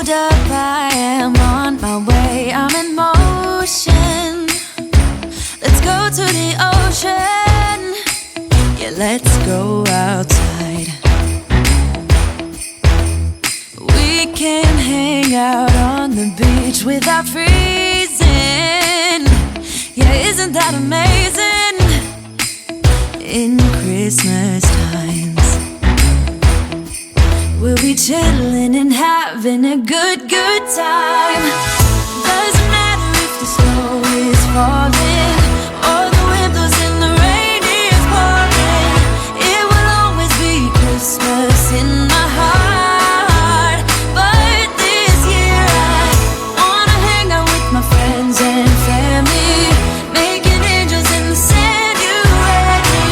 Hold up, I am on my way, I'm in motion. Let's go to the ocean. Yeah, let's go outside. We can hang out on the beach without freezing. Yeah, isn't that amazing? In Christmas times, we'll be chilling and having a good time. Doesn't matter if the snow is falling or the wind blows and the rain is pouring. It will always be Christmas in my heart. But this year I wanna hang out with my friends and family, making angels in the sand. You ready?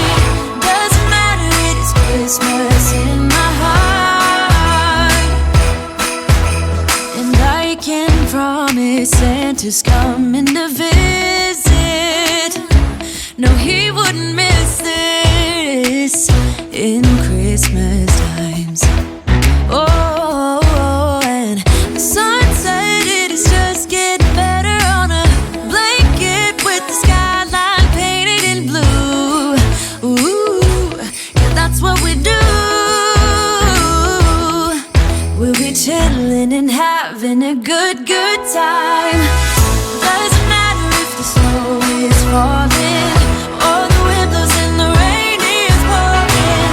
Doesn't matter, it is Christmas in my heart. And I can promise Santa's coming to visit. No, he wouldn't miss this in Christmas times. Oh, and the sun said it is just getting better on a blanket with the skyline painted in blue. Ooh, yeah, that's what we do. We'll be chilling and having a good time. Doesn't matter if the snow is falling or the wind blows and the rain is pouring.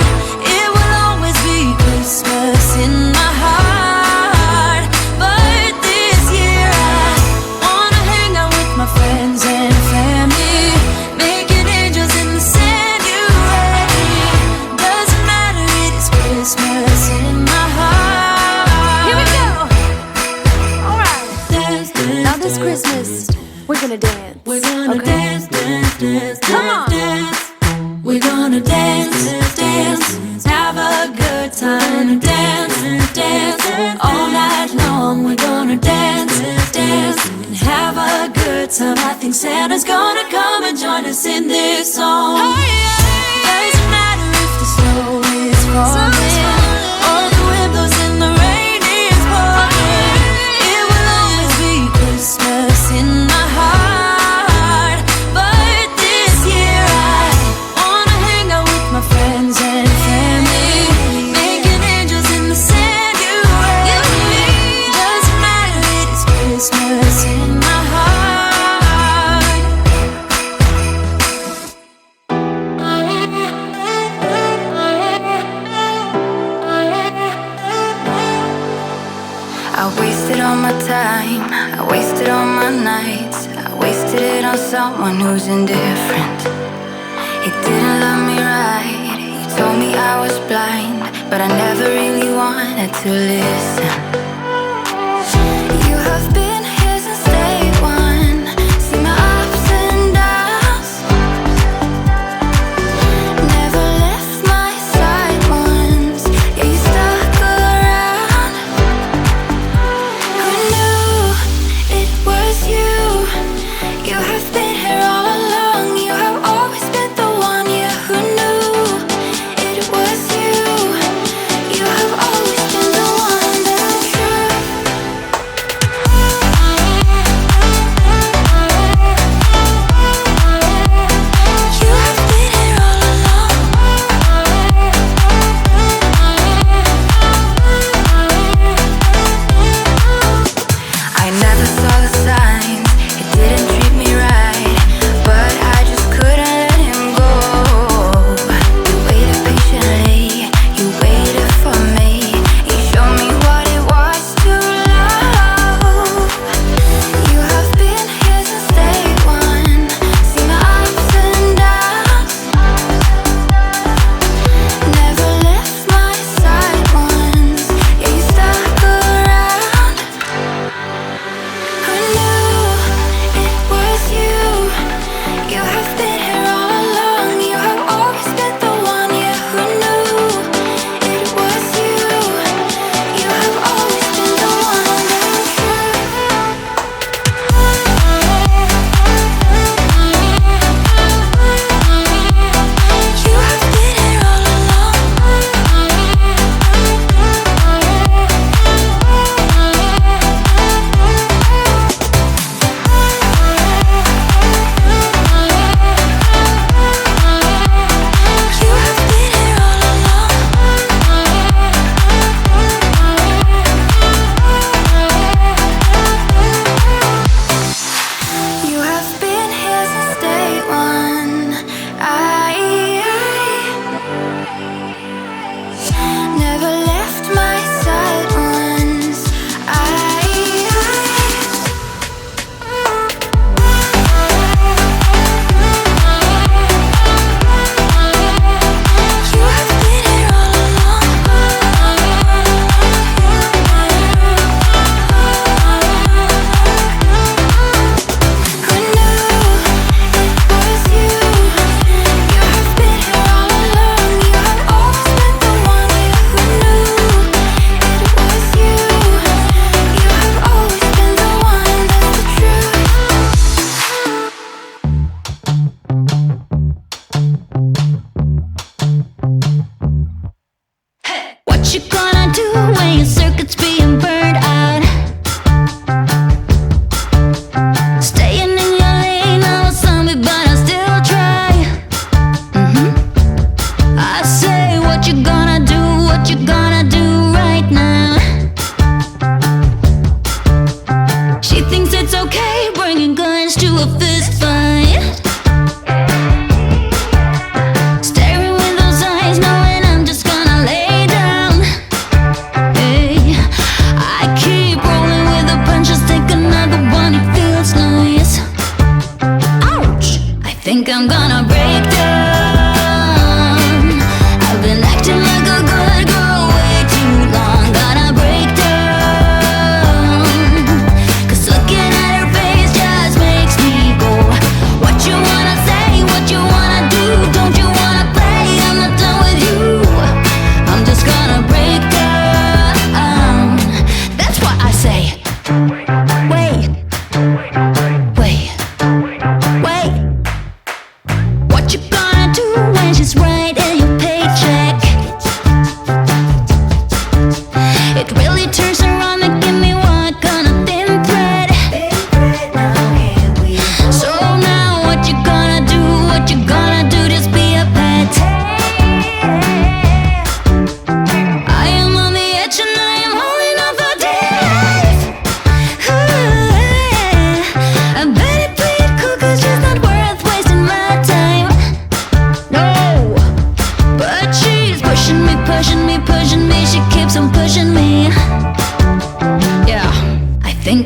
It will always be Christmas in my heart. But this year I wanna hang out with my friends and family, making angels in the sand. You ready? Doesn't matter, it is Christmas in my heart. Here we go. All right. Dance, dance, now this Christmas, we're gonna dance. We're gonna dance, dance, dance, come on, dance. We're gonna dance, dance, have a good time. Dance, dance, all night long. We're gonna dance, dance, and have a good time. I think Santa's gonna come and join us in this song. Doesn't matter if the snow is falling or the wind blows and the rain is pouring. It will always be Christmas in my heart. But this year I wanna hang out with my friends and family, making angels in the sand. You ready? Doesn't matter, it is Christmas in my heart. I wasted all my time, I wasted all my nights, I wasted it on someone who's indifferent. He didn't love me right, he told me I was blind, but I never really wanted to listen. You have been here since day one, see my ups and downs, never left my side once, yeah, you stuck around. Who knew it was you? You have been here all along, you have always been the one. Yeah, who knew it was you? You have always been the one that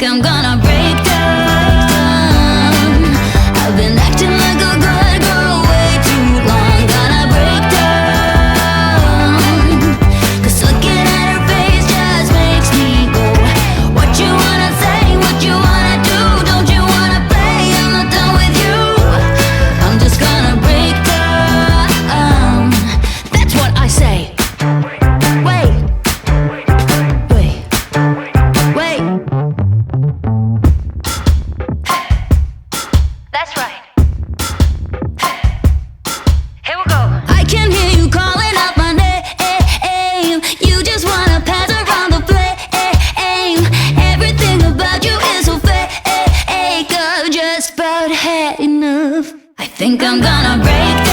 think I'm gonna break down. I've been acting like a good girl way too long. Gonna break down. 'Cause looking at her face just makes me go, what you wanna say, what you wanna do, don't you wanna play? I'm not done with you. I'm just gonna break down. That's what I say. Wait. That's right. Here we go. I can hear you calling out my name. You just wanna pass around the flame. Everything about you is so fake. I've just about had enough. I think I'm gonna break down.